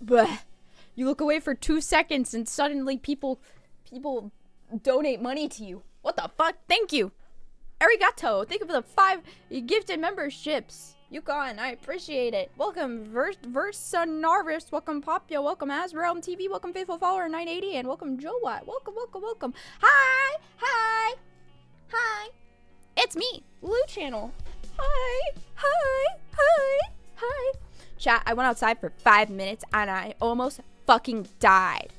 Bleh. You look away for 2 seconds and suddenly people donate money to you. What the fuck? Thank you. Arigato. Thank you for the 5 gifted memberships. Yukon, I appreciate it. Welcome, Versa Narvis. Welcome, Popya. Welcome, Azrael TV. Welcome, Faithful Follower 980. And welcome, Joe Watt. Welcome, welcome, welcome. Hi, hi, hi. It's me, Lou Channel. Hi, hi, hi, hi. Chat, I went outside for 5 minutes and I almost fucking died.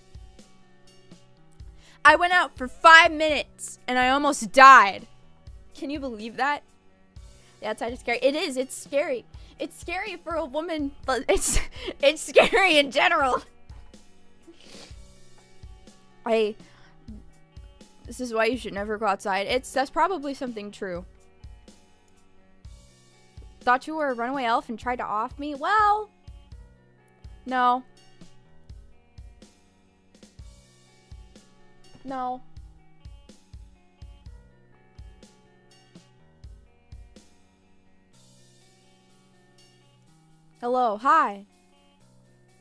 I went out for 5 minutes and I almost died. Can you believe that? The outside is scary. It is. It's scary. It's scary for a woman, but it's scary in general. This is why you should never go outside. That's probably something true. Thought you were a runaway elf and tried to off me? Well, no. No. Hello, hi.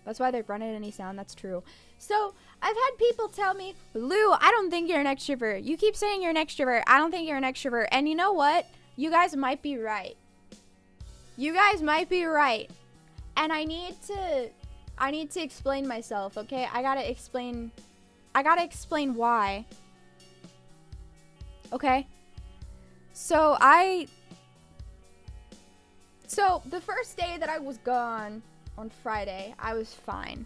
That's why they're running any sound, that's true. So, I've had people tell me, Lou, I don't think you're an extrovert. You keep saying you're an extrovert. I don't think you're an extrovert. And you know what? You guys might be right. You guys might be right. And I need to explain myself, okay? I gotta explain why. Okay? So the first day that I was gone on Friday, I was fine.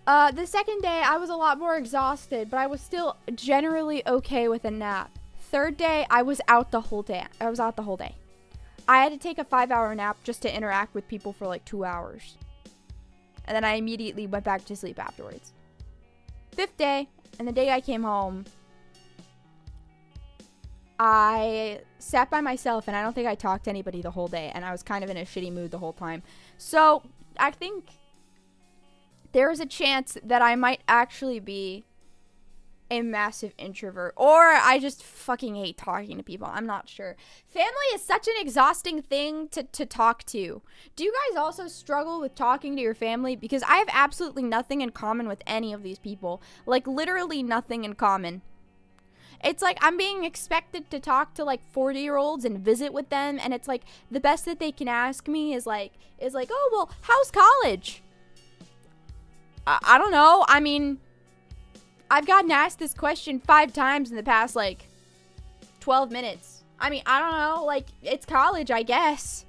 The second day, I was a lot more exhausted, but I was still generally okay with a nap. Third day, I was out the whole day. I had to take a 5-hour nap just to interact with people for like 2 hours. And then I immediately went back to sleep afterwards. Fifth day, and the day I came home, I sat by myself, and I don't think I talked to anybody the whole day, and I was kind of in a shitty mood the whole time. So, I think there is a chance that I might actually be a massive introvert, or I just fucking hate talking to people. I'm not sure. Family is such an exhausting thing to talk to. Do you guys also struggle with talking to your family? Because I have absolutely nothing in common with any of these people. Like, literally nothing in common. It's like I'm being expected to talk to like 40-year-olds and visit with them, and it's like the best that they can ask me is like, oh, well, how's college? I don't know. I mean, I've gotten asked this question 5 times in the past like 12 minutes. I mean, I don't know. Like, it's college, I guess.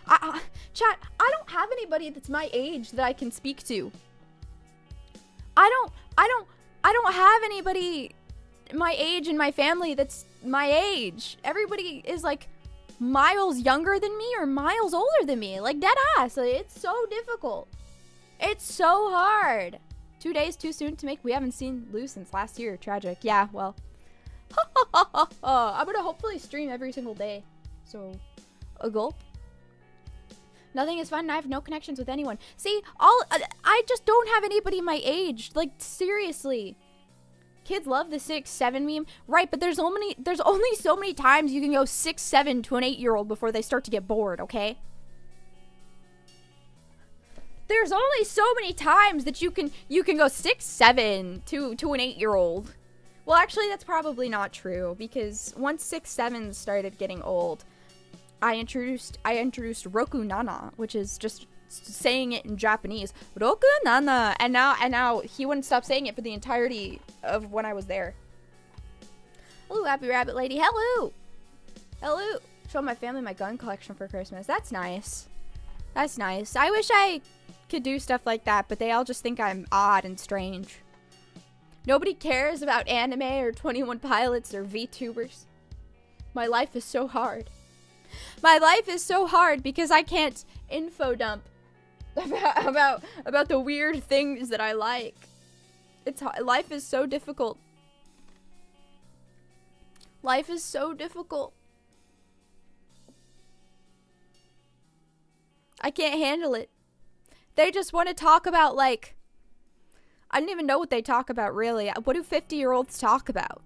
Chat, I don't have anybody that's my age that I can speak to. I don't have anybody my age in my family that's my age. Everybody is like miles younger than me or miles older than me. Like, dead ass. Like, it's so difficult. It's so hard. 2 days too soon to make. We haven't seen Lou since last year. Tragic. Yeah, well. I'm gonna hopefully stream every single day. So, a gulp. Nothing is fun and I have no connections with anyone. See, I just don't have anybody my age. Like, seriously. Kids love the 6'7" meme. Right, but there's only so many times you can go 6'7" to an 8-year-old before they start to get bored, okay? There's only so many times that you can go 6'7" to an 8-year-old. Well, actually, that's probably not true, because once 6'7" started getting old, I introduced Roku Nana, which is just saying it in Japanese. Roku Nana, and now he wouldn't stop saying it for the entirety of when I was there. Hello, Happy Rabbit Lady. Hello. Hello. Show my family my gun collection for Christmas. That's nice. That's nice. I wish I could do stuff like that, but they all just think I'm odd and strange. Nobody cares about anime or 21 Pilots or VTubers. My life is so hard. My life is so hard because I can't info dump about the weird things that I like. Life is so difficult. Life is so difficult. I can't handle it. They just want to talk about, like, I don't even know what they talk about, really. What do 50-year-olds talk about?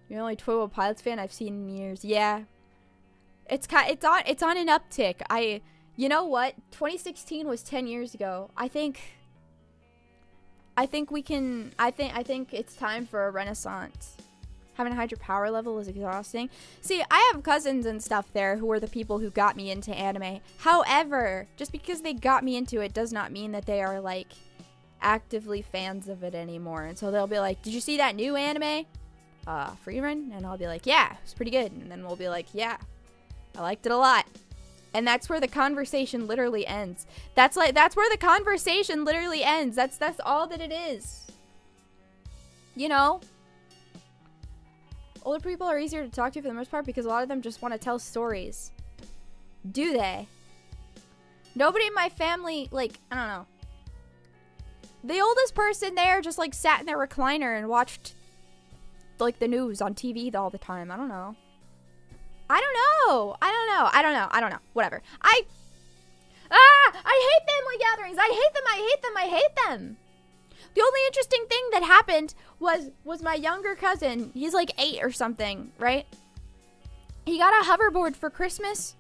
You're the only 21 Pilots fan I've seen in years. Yeah. It's on an uptick. You know what? 2016 was 10 years ago. I think we can, I think it's time for a renaissance. Having a higher power level is exhausting. See, I have cousins and stuff there who are the people who got me into anime. However, just because they got me into it does not mean that they are, like, actively fans of it anymore. And so they'll be like, did you see that new anime? Free Run? And I'll be like, yeah, it's pretty good. And then we'll be like, yeah, I liked it a lot. And that's where the conversation literally ends. That's where the conversation literally ends. That's all that it is. You know? Older people are easier to talk to for the most part because a lot of them just want to tell stories. Do they? Nobody in my family, like, I don't know. The oldest person there just, like, sat in their recliner and watched, like, the news on TV all the time. I don't know. Whatever. I hate family gatherings. I hate them. The only interesting thing that happened was my younger cousin. He's like 8 or something, right? He got a hoverboard for Christmas,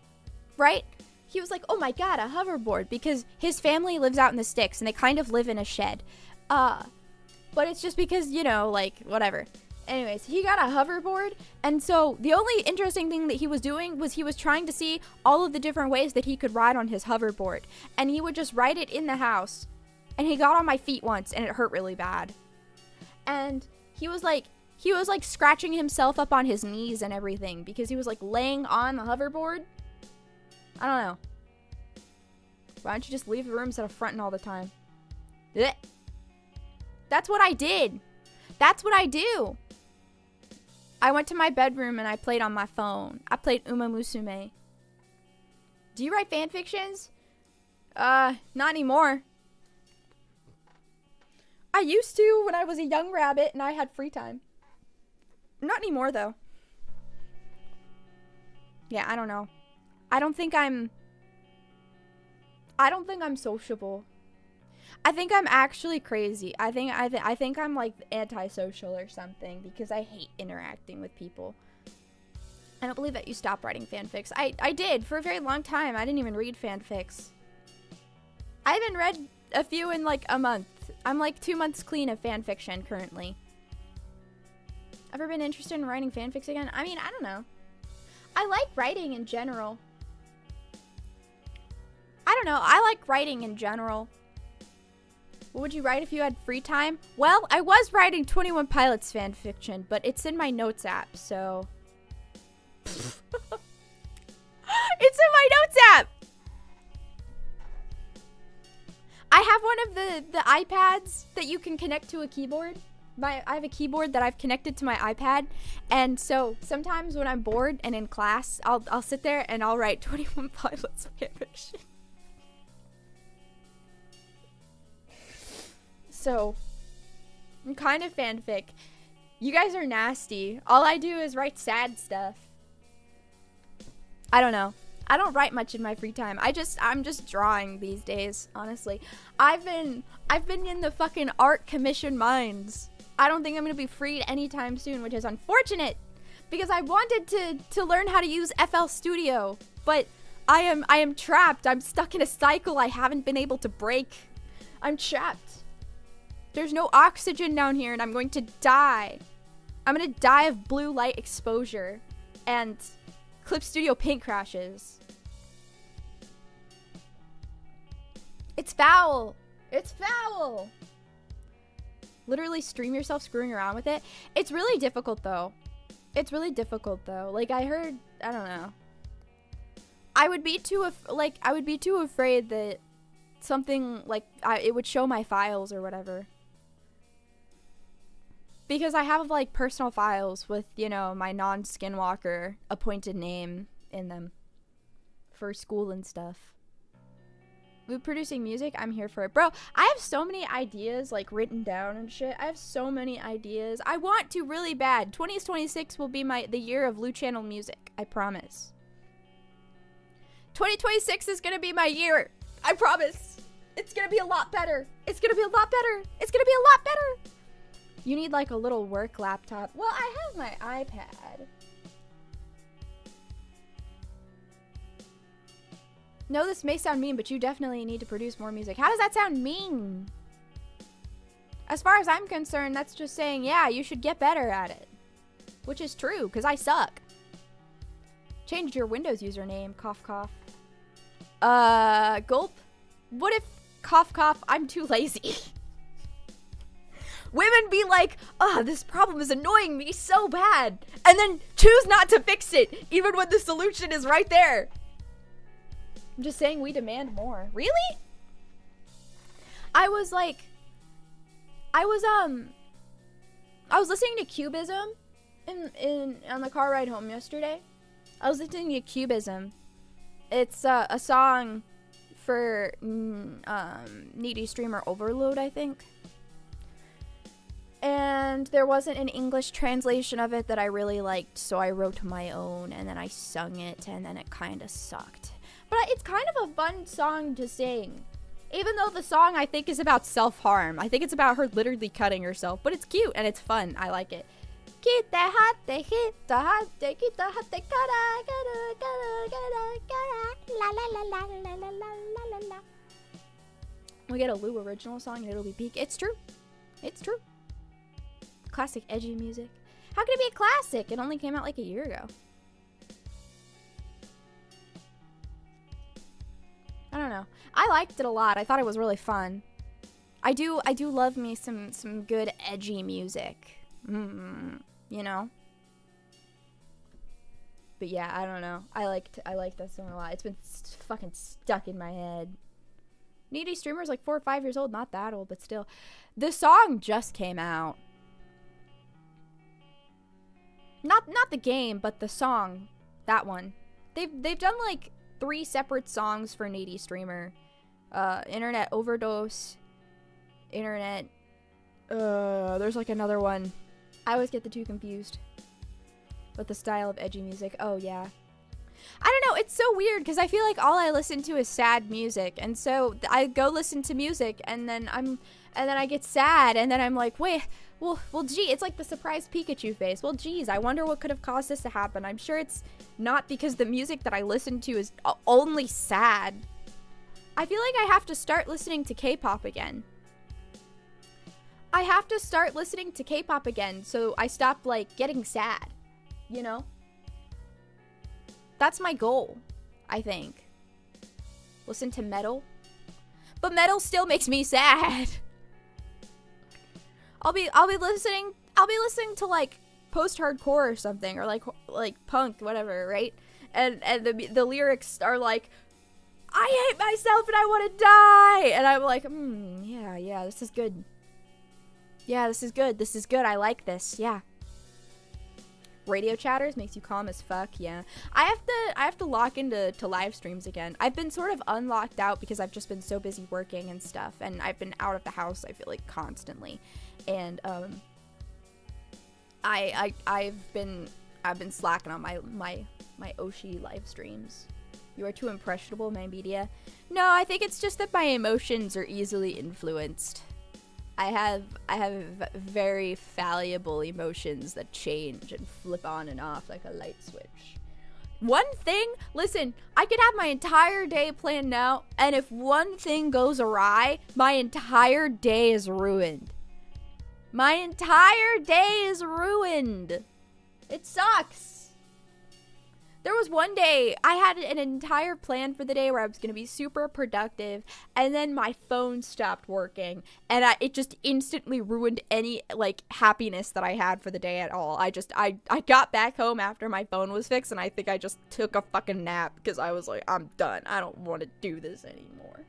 right? He was like, oh my god, a hoverboard, because his family lives out in the sticks and they kind of live in a shed. But it's just because, you know, like, whatever. Anyways, he got a hoverboard, and so the only interesting thing that he was doing was he was trying to see all of the different ways that he could ride on his hoverboard. And he would just ride it in the house. And he got on my feet once, and it hurt really bad. And he was like scratching himself up on his knees and everything because he was like laying on the hoverboard. I don't know. Why don't you just leave the room instead of fronting all the time? Blech. That's what I did. That's what I do. I went to my bedroom and I played on my phone. I played Uma Musume. Do you write fan fictions? Not anymore. I used to when I was a young rabbit and I had free time. Not anymore, though. Yeah, I don't know. I don't think I'm sociable. I think I'm actually crazy. I think I'm like antisocial or something because I hate interacting with people. I don't believe that you stopped writing fanfics. I did for a very long time. I didn't even read fanfics. I haven't read a few in like a month. I'm like 2 months clean of fanfiction currently. Ever been interested in writing fanfics again? I mean, I don't know. I like writing in general. I don't know. I like writing in general. What would you write if you had free time? Well, I was writing 21 Pilots fanfiction, but it's in my notes app, so... It's in my notes app! I have one of the iPads that you can connect to a keyboard. I have a keyboard that I've connected to my iPad, and so sometimes when I'm bored and in class, I'll sit there and I'll write 21 Pilots fanfiction. So, I'm kind of fanfic. You guys are nasty. All I do is write sad stuff. I don't know. I don't write much in my free time. I'm just drawing these days, honestly. I've been in the fucking art commission mines. I don't think I'm gonna be freed anytime soon, which is unfortunate because I wanted to learn how to use FL Studio, but I am trapped. I'm stuck in a cycle I haven't been able to break. I'm trapped. There's no oxygen down here and I'm going to die. I'm gonna die of blue light exposure and Clip Studio paint crashes. It's foul. It's foul. Literally stream yourself screwing around with it. It's really difficult though. Like I heard, I don't know. I would be too afraid that something like it would show my files or whatever. Because I have like personal files with, you know, my non-Skinwalker appointed name in them for school and stuff. With producing music, I'm here for it. Bro, I have so many ideas like written down and shit. I have so many ideas. I want to really bad. 2026 will be the year of Lou Channel music. I promise. 2026 is gonna be my year. I promise. It's gonna be a lot better. It's gonna be a lot better. It's gonna be a lot better. You need like a little work laptop. Well, I have my iPad. No, this may sound mean, but you definitely need to produce more music. How does that sound mean? As far as I'm concerned, that's just saying, yeah, you should get better at it. Which is true, because I suck. Change your Windows username, cough cough. Gulp? What if, cough cough, I'm too lazy? Women be like, this problem is annoying me so bad. And then choose not to fix it, even when the solution is right there. I'm just saying we demand more. Really? I was listening to Cubism on the car ride home yesterday. I was listening to Cubism. It's a song for Needy Streamer Overload, I think. And there wasn't an English translation of it that I really liked, so I wrote my own, and then I sung it, and then it kind of sucked. But it's kind of a fun song to sing. Even though the song, I think, is about self-harm. I think it's about her literally cutting herself, but it's cute, and it's fun. I like it. We get a Lou original song, and it'll be peak. It's true. It's true. Classic edgy music. How could it be a classic? It only came out like a year ago. I don't know. I liked it a lot. I thought it was really fun. I do love me some good edgy music. You know? But yeah, I don't know. I like that song a lot. It's been fucking stuck in my head. Needy Streamer's like 4 or 5 years old. Not that old, but still. The song just came out. Not the game, but the song. That one. They've done like 3 separate songs for Needy Streamer. Internet Overdose. Internet. There's like another one. I always get the two confused. But the style of edgy music. Oh, yeah. I don't know. It's so weird because I feel like all I listen to is sad music. And so I go listen to music and then I get sad and then I'm like, wait, well, gee, it's like the surprised Pikachu face. Well, geez, I wonder what could have caused this to happen. I'm sure it's not because the music that I listen to is only sad. I feel like I have to start listening to K-pop again. I have to start listening to K-pop again so I stop, like, getting sad. You know? That's my goal, I think. Listen to metal. But metal still makes me sad. I'll be listening to like post-hardcore or something, or like punk, whatever, right? And the lyrics are like, I hate myself and I want to die. And I'm like, yeah, this is good. Yeah, this is good. I like this. Yeah. Radio chatters makes you calm as fuck. Yeah. I have to lock into live streams again. I've been sort of unlocked out because I've just been so busy working and stuff, and I've been out of the house, I feel like, constantly. And I've been slacking on my Oshi live streams. You are too impressionable, my media. No, I think it's just that my emotions are easily influenced. I have very fallible emotions that change and flip on and off like a light switch. One thing, listen, I could have my entire day planned out, and if one thing goes awry, my entire day is ruined. My entire day is ruined. It sucks. There was one day I had an entire plan for the day where I was going to be super productive, and then my phone stopped working, and it just instantly ruined any like happiness that I had for the day at all. I got back home after my phone was fixed, and I think I just took a fucking nap because I was like, I'm done. I don't want to do this anymore.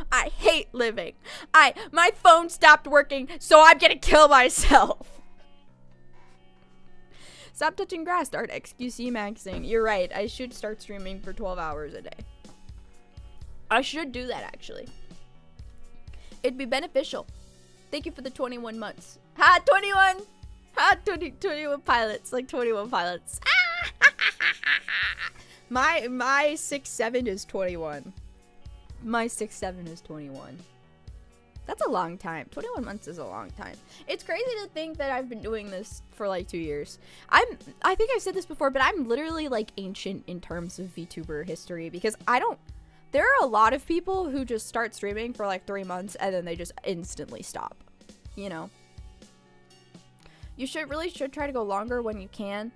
I hate living. My phone stopped working, so I'm gonna kill myself. Stop touching grass. Start XQC maxing. You're right. I should start streaming for 12 hours a day. I should do that, actually. It'd be beneficial. Thank you for the 21 months. Ha, 21! Ha, 21 pilots. Like 21 pilots. My 6'7" is 21. My 6'7" is 21. That's a long time. 21 months is a long time. It's crazy to think that I've been doing this for like 2 years. I think I've said this before, but I'm literally like ancient in terms of VTuber history because I don't There are a lot of people who just start streaming for like 3 months and then they just instantly stop, you know. You really should try to go longer when you can.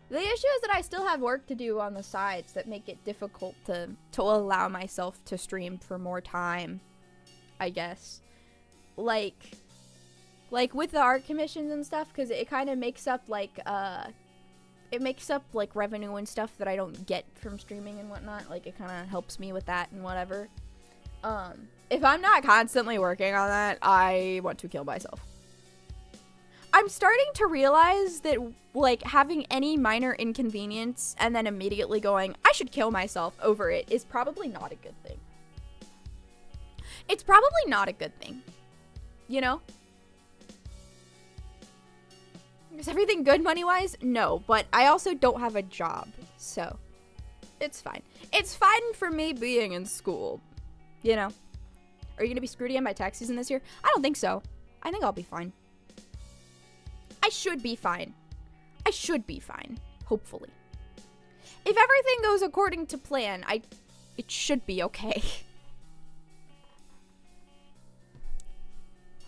The issue is that I still have work to do on the sides that make it difficult to allow myself to stream for more time, I guess. Like with the art commissions and stuff, because it kind of makes up like revenue and stuff that I don't get from streaming and whatnot. Like, it kind of helps me with that and whatever. If I'm not constantly working on that, I want to kill myself. I'm starting to realize that, like, having any minor inconvenience and then immediately going, I should kill myself over it is probably not a good thing. It's probably not a good thing. You know? Is everything good money-wise? No, but I also don't have a job, so it's fine. It's fine for me being in school, you know? Are you gonna be screwed again by tax season this year? I don't think so. I think I'll be fine. I should be fine. I should be fine, hopefully. If everything goes according to plan, it should be okay.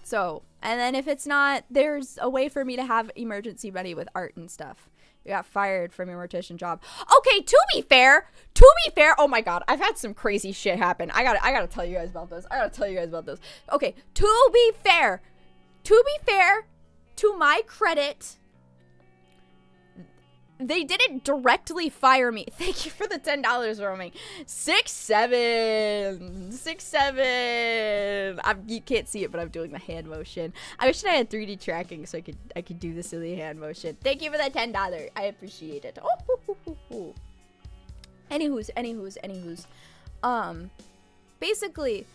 So, and then if it's not, there's a way for me to have emergency money with art and stuff. You got fired from your mortician job. Okay, to be fair, oh my god, I've had some crazy shit happen. I gotta tell you guys about this. Okay, to be fair, to my credit, they didn't directly fire me. Thank you for the $10, roaming. 6'7". You can't see it, but I'm doing the hand motion. I wish I had 3D tracking so I could do the silly hand motion. Thank you for the $10. I appreciate it. Oh. Anywho's. Basically.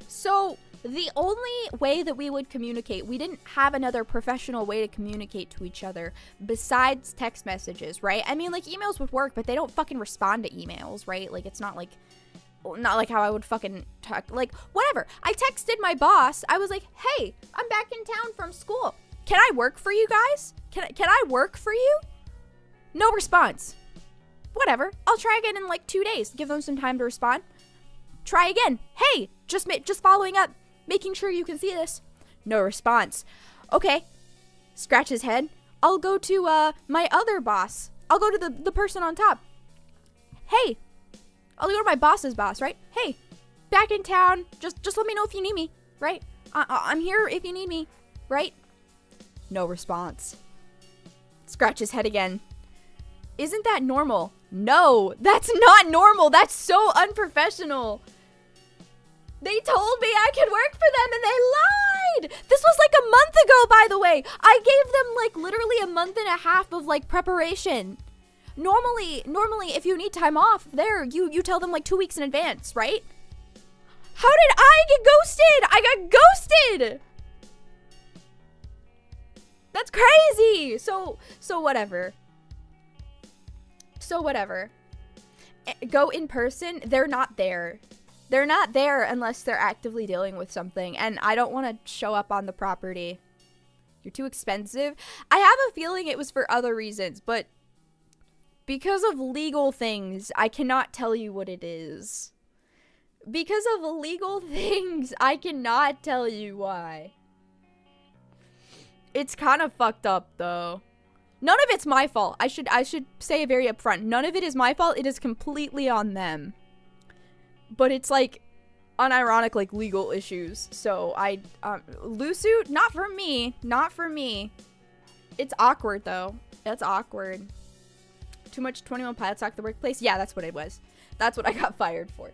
So, the only way that we would communicate, we didn't have another professional way to communicate to each other besides text messages, right? I mean, like, emails would work, but they don't fucking respond to emails, right? Like, it's not like how I would fucking talk, like, whatever. I texted my boss. I was like, hey, I'm back in town from school. Can I work for you guys? Can I work for you? No response. Whatever. I'll try again in like 2 days. Give them some time to respond. Try again. Hey, just following up. Making sure you can see this. No response. Okay. Scratch his head. I'll go to my other boss. I'll go to the person on top. Hey. I'll go to my boss's boss, right? Hey. Back in town. Just let me know if you need me, right? I'm here if you need me, right? No response. Scratch his head again. Isn't that normal? No, that's not normal. That's so unprofessional. They told me I could work for them and they lied. This was like a month ago, by the way. I gave them like literally a month and a half of like preparation. Normally, if you need time off, you tell them like 2 weeks in advance, right? How did I get ghosted? I got ghosted. That's crazy. So whatever. Go in person. They're not there. They're not there unless they're actively dealing with something, and I don't want to show up on the property. You're too expensive. I have a feeling it was for other reasons, but because of legal things, I cannot tell you what it is. Because of legal things, I cannot tell you why. It's kind of fucked up, though. None of it's my fault. I should say very upfront. None of it is my fault. It is completely on them. But it's like unironic, like legal issues. So Lusu, not for me. It's awkward though. It's awkward. Too much 21 Pilots talk at the workplace. Yeah, that's what it was. That's what I got fired for.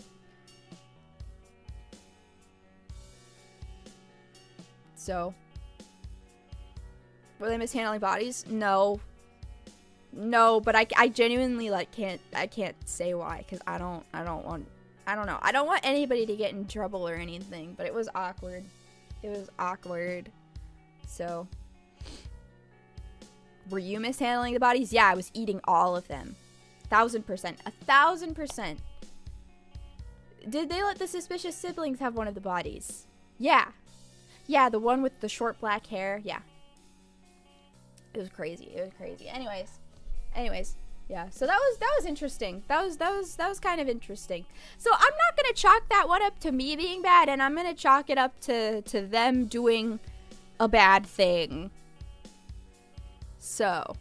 So, were they mishandling bodies? No, but I genuinely like can't say why, because I don't know. I don't want anybody to get in trouble or anything, but it was awkward. So, were you mishandling the bodies? Yeah, I was eating all of them. 1,000%. 1,000%. Did they let the suspicious siblings have one of the bodies? Yeah. Yeah, the one with the short black hair. Yeah. It was crazy. Anyways. Anyways, yeah. So that was interesting. That was kind of interesting. So I'm not gonna chalk that one up to me being bad, and I'm gonna chalk it up to them doing a bad thing. So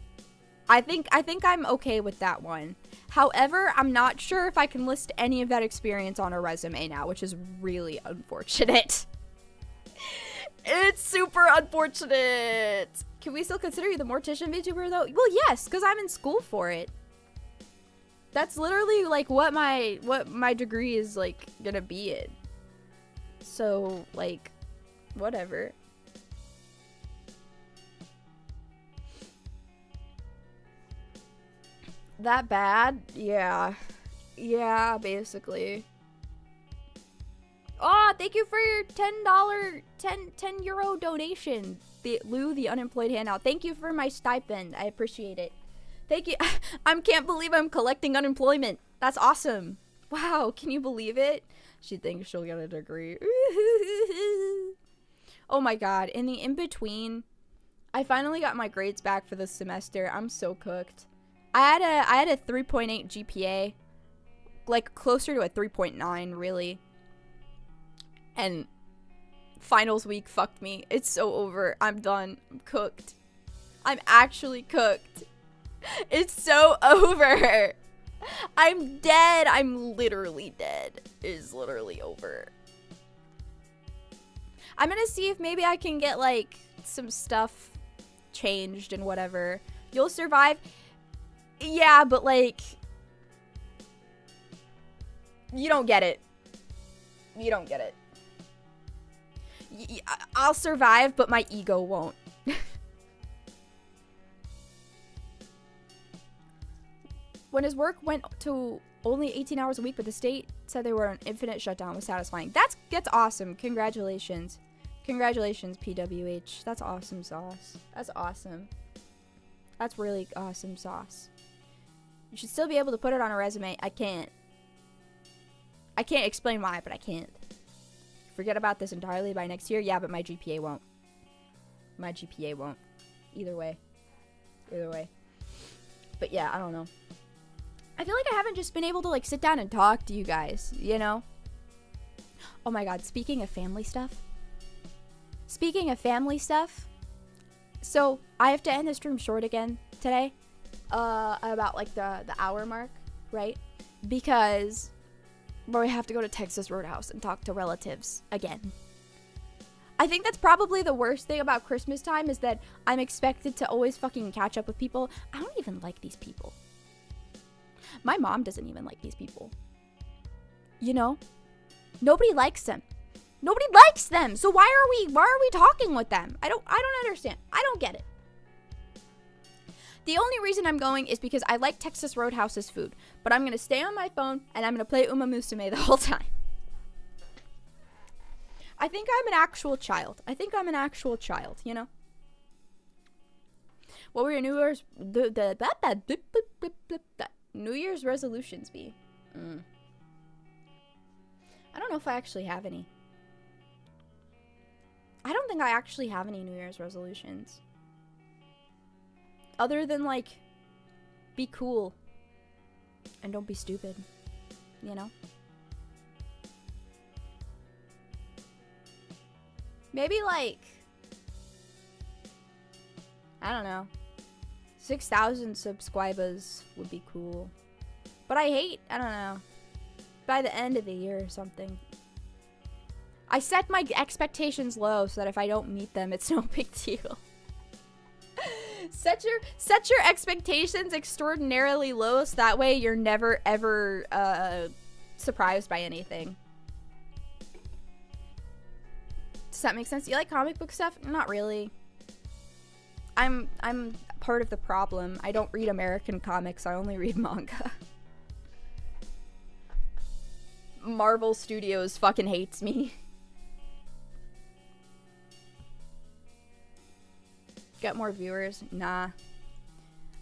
I think I'm okay with that one. However, I'm not sure if I can list any of that experience on a resume now, which is really unfortunate. It's super unfortunate. Can we still consider you the mortician VTuber though? Well, yes, because I'm in school for it. That's literally like what my degree is like gonna be in. So like, whatever. That bad? Yeah. Yeah, basically. Oh, thank you for your $10 euro donation. The unemployed handout. Thank you for my stipend. I appreciate it. Thank you. I can't believe I'm collecting unemployment. That's awesome. Wow, can you believe it? She thinks she'll get a degree. Oh my god. In the in-between, I finally got my grades back for this semester. I'm so cooked. I had a 3.8 GPA. Like closer to a 3.9 really. And finals week fucked me. It's so over. I'm done. I'm cooked. I'm actually cooked. It's so over. I'm dead. I'm literally dead. It is literally over. I'm gonna see if maybe I can get like some stuff changed and whatever. You'll survive. Yeah, but like you don't get it. You don't get it. I'll survive, but my ego won't. When his work went to only 18 hours a week, but the state said they were an infinite shutdown was satisfying. That's awesome. Congratulations. Congratulations, PWH. That's awesome sauce. That's awesome. That's really awesome sauce. You should still be able to put it on a resume. I can't explain why, but I can't. Forget about this entirely by next year. Yeah, but my GPA won't. My GPA won't. Either way. Either way. But yeah, I don't know. I feel like I haven't just been able to like sit down and talk to you guys, you know? Oh my god, speaking of family stuff. Speaking of family stuff. So, I have to end the stream short again today. About like the hour mark, right? Because we have to go to Texas Roadhouse and talk to relatives again. I think that's probably the worst thing about Christmas time is that I'm expected to always fucking catch up with people. I don't even like these people. My mom doesn't even like these people. You know? Nobody likes them. Nobody likes them. So why are we talking with them? I don't understand. I don't get it. The only reason I'm going is because I like Texas Roadhouse's food. But I'm going to stay on my phone and I'm going to play Uma Musume the whole time. I think I'm an actual child. I think I'm an actual child, you know? What were your New Year's resolutions be? I don't know if I actually have any. I don't think I actually have any New Year's resolutions. Other than, like, be cool. And don't be stupid. You know? Maybe, like, I don't know. 6,000 subscribers would be cool. But I don't know. By the end of the year or something. I set my expectations low so that if I don't meet them, it's no big deal. Set your expectations extraordinarily low so that way you're never ever surprised by anything. Does that make sense? Do you like comic book stuff? Not really. I'm part of the problem. I don't read American comics. I only read manga. Marvel Studios fucking hates me. Get more viewers? Nah.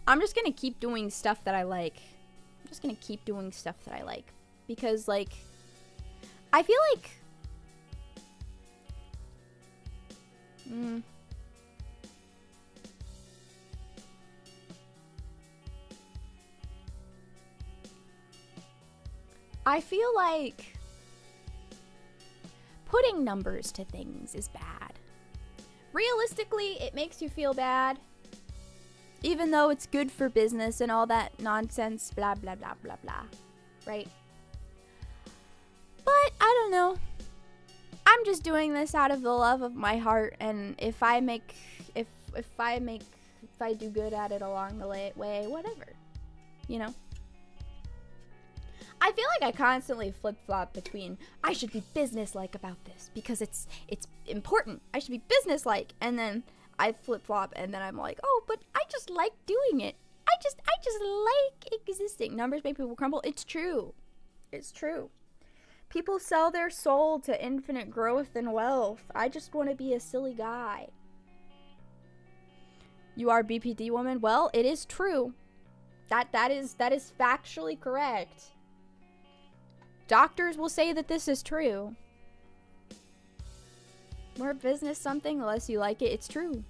I'm just gonna keep doing stuff that I like. I'm just gonna keep doing stuff that I like. Because, like, I feel like... I feel like putting numbers to things is bad. Realistically, it makes you feel bad. Even though it's good for business and all that nonsense, blah, blah, blah, blah, blah. Right? But, I don't know. I'm just doing this out of the love of my heart, and if I do good at it along the way, whatever. You know? I feel like I constantly flip-flop between, I should be business-like about this because it's important. I should be business-like, and then I flip-flop, and then I'm like, oh, but I just like doing it. I just like existing. Numbers make people crumble. It's true. It's true. People sell their soul to infinite growth and wealth. I just want to be a silly guy. You are BPD woman? Well, it is true. That is factually correct. Doctors will say that this is true. More business something, the less you like it, it's true.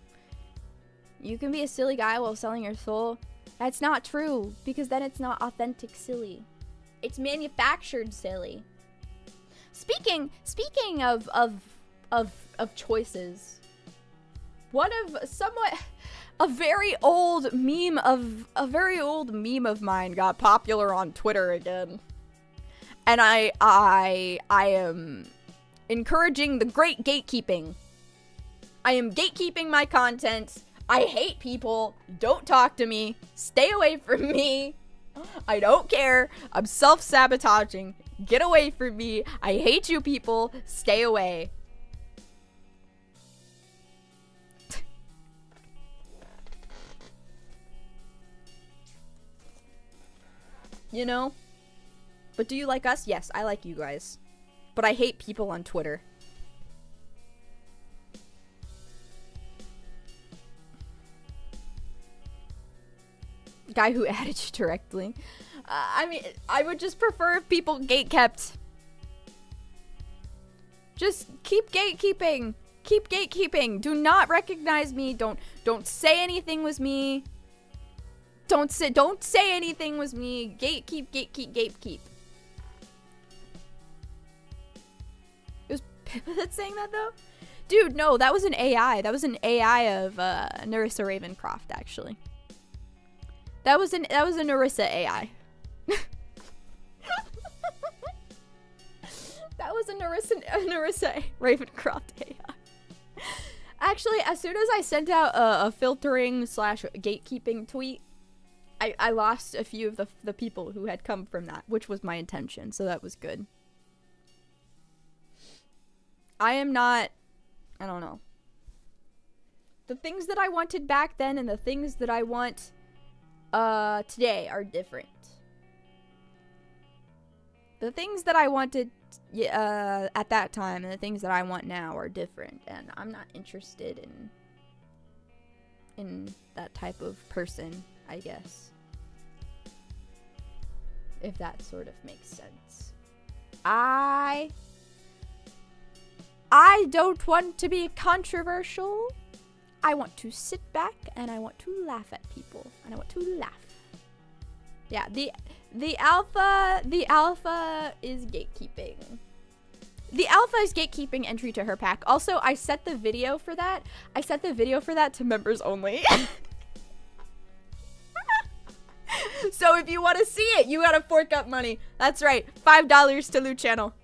You can be a silly guy while selling your soul. That's not true, because then it's not authentic silly. It's manufactured silly. Speaking of choices, one of a very old meme of mine got popular on Twitter again. And I am encouraging the great gatekeeping. I am gatekeeping my content. I hate people. Don't talk to me. Stay away from me. I don't care. I'm self-sabotaging. Get away from me. I hate you people. Stay away. You know? But do you like us? Yes, I like you guys. But I hate people on Twitter. Guy who added you directly. I mean, I would just prefer if people gatekept. Just keep gatekeeping. Keep gatekeeping. Do not recognize me. Don't say anything was me. Don't say anything was me. Gatekeep. It was Pippa that's saying that though? Dude, no, that was an AI. That was an AI of Narissa Ravencroft, actually. That was a Narissa AI. That was a Narissa Ravencroft AI. Actually, as soon as I sent out a filtering / gatekeeping tweet, I lost a few of the people who had come from that, which was my intention, so that was good. I don't know. The things that I wanted back then and the things that I want today are different. The things that I wanted at that time and the things that I want now are different, and I'm not interested in that type of person, I guess. If that sort of makes sense. I don't want to be controversial. I want to sit back and I want to laugh at people. And I want to laugh. Yeah, the alpha is gatekeeping. The alpha is gatekeeping entry to her pack. Also, I set the video for that. To members only. So if you want to see it, you gotta fork up money. That's right. $5 to Loot Channel.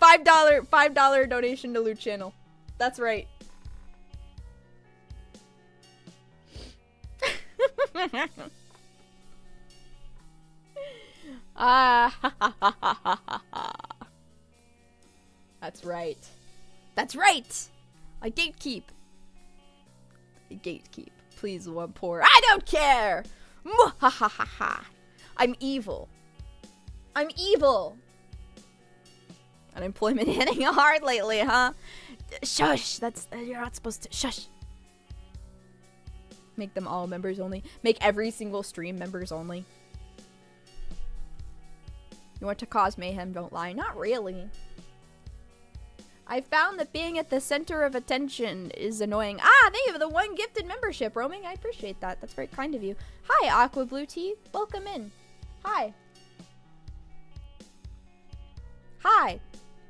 $5 donation to Loot Channel. That's right. That's right. That's right. I gatekeep. Please, one poor. I don't care. I'm evil. Unemployment hitting hard lately, huh? Shush. You're not supposed to. Shush. Make them all members only. Make every single stream members only. You want to cause mayhem, don't lie. Not really. I found that being at the center of attention is annoying. Ah, thank you for the 1 gifted membership, Roaming. I appreciate that. That's very kind of you. Hi, Aqua Blue Tea. Welcome in. Hi.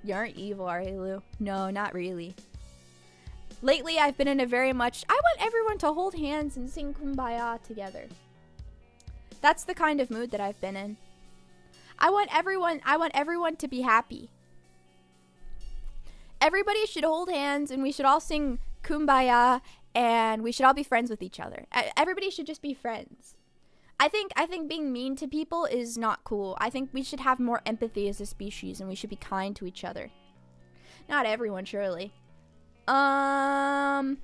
You aren't evil, are you, Lou? No, not really. Lately, I've been in a very much, I want everyone to hold hands and sing Kumbaya together. That's the kind of mood that I've been in. I want everyone to be happy. Everybody should hold hands and we should all sing Kumbaya and we should all be friends with each other. Everybody should just be friends. I think being mean to people is not cool. I think we should have more empathy as a species and we should be kind to each other. Not everyone, surely. I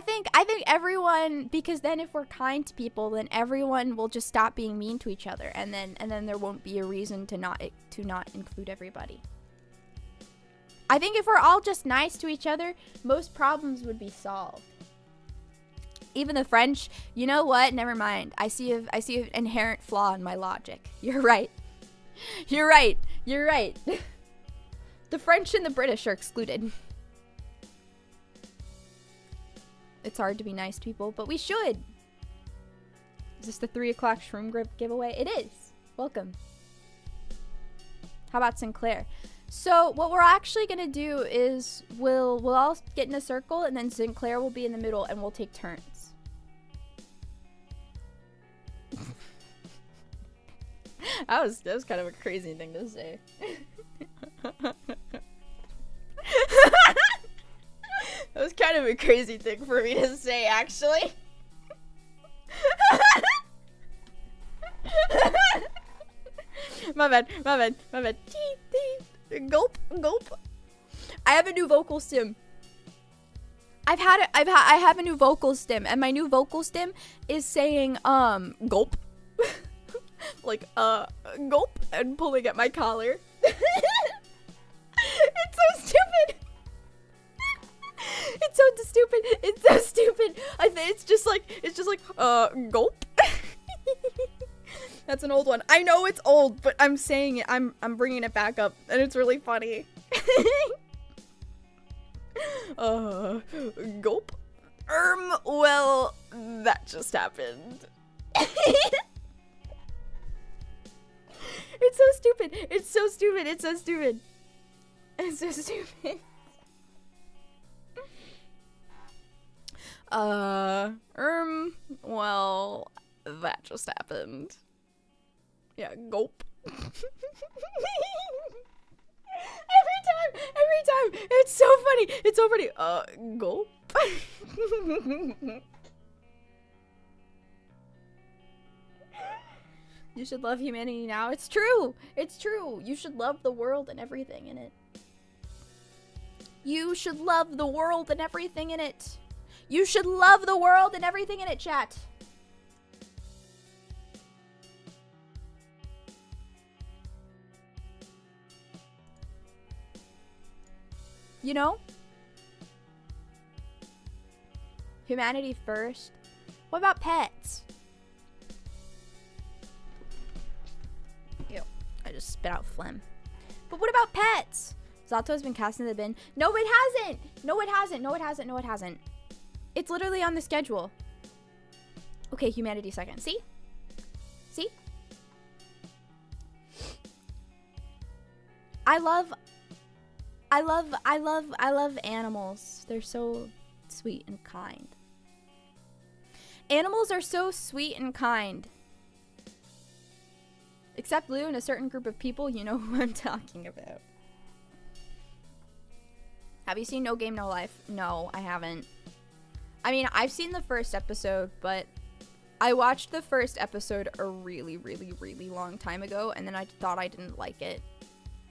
think everyone, because then if we're kind to people, then everyone will just stop being mean to each other, and then there won't be a reason to not include everybody. I think if we're all just nice to each other, most problems would be solved. Even the French, you know what? Never mind. I see an inherent flaw in my logic. You're right. You're right. You're right. The French and the British are excluded. It's hard to be nice to people, but we should. Is this the 3 o'clock shroom grip giveaway? It is. Welcome. How about Sinclair? So what we're actually gonna do is we'll all get in a circle, and then Sinclair will be in the middle, and we'll take turns. That was kind of a crazy thing to say. That was kind of a crazy thing for me to say, actually. My bad. Gulp. I have a new vocal stim. I have a new vocal stim, and my new vocal stim is saying gulp. Like gulp, and pulling at my collar. It's so stupid. It's so stupid. It's just like gulp. That's an old one. I know it's old, but I'm saying it. I'm bringing it back up, and it's really funny. Gulp. Well, that just happened. It's so stupid. It's so stupid. It's so stupid. It's so stupid. Well, that just happened. Yeah, gulp. Every time. It's so funny. It's so funny. Gulp. You should love humanity now. It's true. It's true. You should love the world and everything in it. You should love the world and everything in it. You should love the world and everything in it, chat. You know? Humanity first. What about pets? Ew, I just spit out phlegm. But what about pets? Zato's been cast in the bin. No, it hasn't. No, it hasn't. No, it hasn't. No, it hasn't. It's literally on the schedule. Okay, humanity second. See? See? I love animals. They're so sweet and kind. Animals are so sweet and kind. Except Lou and a certain group of people, you know who I'm talking about. Have you seen No Game, No Life? No, I haven't. I mean, I've seen the first episode, but I watched the first episode a really, really, really long time ago, and then I thought I didn't like it.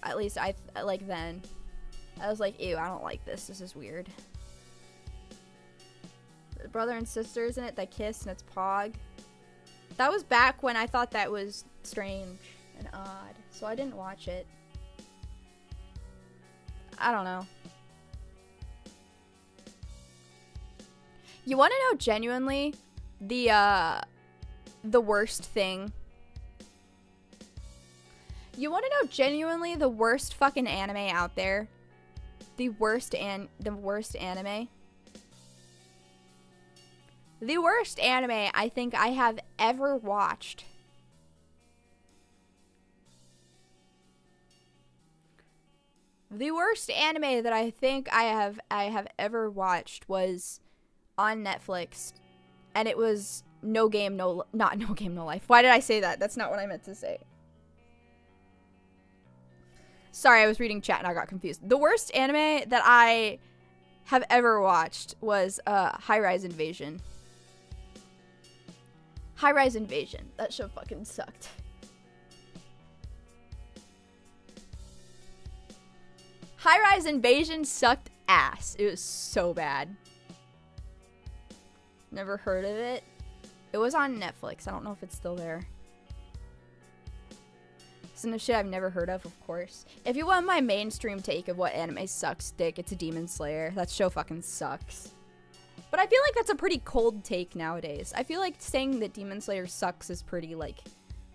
At least then. I was like, ew, I don't like this. This is weird. The brother and sisters in it that kiss, and it's Pog. That was back when I thought that was strange and odd, so I didn't watch it. I don't know. You want to know genuinely the worst thing? You want to know genuinely the worst fucking anime out there? The worst anime? The worst anime I think I have ever watched The worst anime that I think I have ever watched was on Netflix, and it was No Game No Life. Why did I say that? That's not what I meant to say. Sorry, I was reading chat and I got confused. The worst anime that I have ever watched was High Rise Invasion. High Rise Invasion. That show fucking sucked. High Rise Invasion sucked ass. It was so bad. Never heard of it. It was on Netflix. I don't know if it's still there. Some shit I've never heard of course. If you want my mainstream take of what anime sucks dick, it's a Demon Slayer. That show fucking sucks. But I feel like that's a pretty cold take nowadays. I feel like saying that Demon Slayer sucks is pretty, like,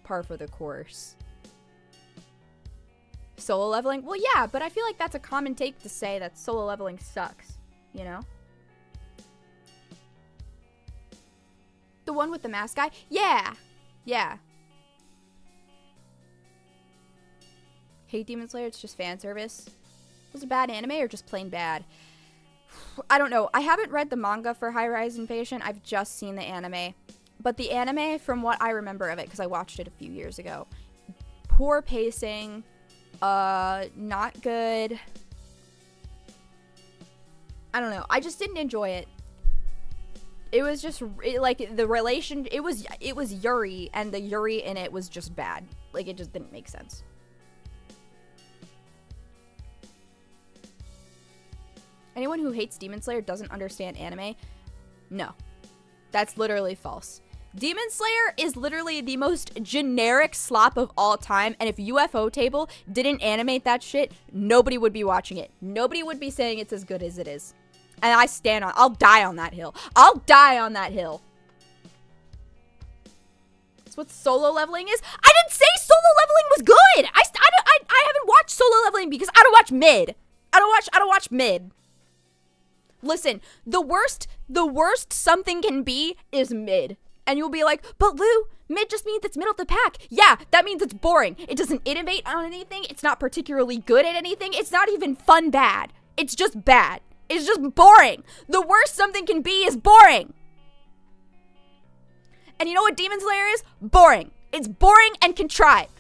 par for the course. Solo leveling? Well, yeah, but I feel like that's a common take to say that solo leveling sucks, you know? The one with the mask guy? Yeah. Yeah. Hate Demon Slayer, it's just fan service. Was it a bad anime or just plain bad? I don't know. I haven't read the manga for High Rise Invasion. I've just seen the anime. But the anime, from what I remember of it, because I watched it a few years ago, poor pacing, not good. I don't know. I just didn't enjoy it. It was just, like, the relation, it was Yuri, and the Yuri in it was just bad. Like, it just didn't make sense. Anyone who hates Demon Slayer doesn't understand anime? No. That's literally false. Demon Slayer is literally the most generic slop of all time, and if UFO Table didn't animate that shit, nobody would be watching it. Nobody would be saying it's as good as it is. And I'll die on that hill. I'll die on that hill. That's what solo leveling is. I didn't say solo leveling was good! I haven't watched solo leveling because I don't watch mid. I don't watch mid. Listen, the worst something can be is mid. And you'll be like, but Lou, mid just means it's middle of the pack. Yeah, that means it's boring. It doesn't innovate on anything. It's not particularly good at anything. It's not even fun bad. It's just bad. It's just boring. The worst something can be is boring. And you know what Demon Slayer is? Boring. It's boring and contrived.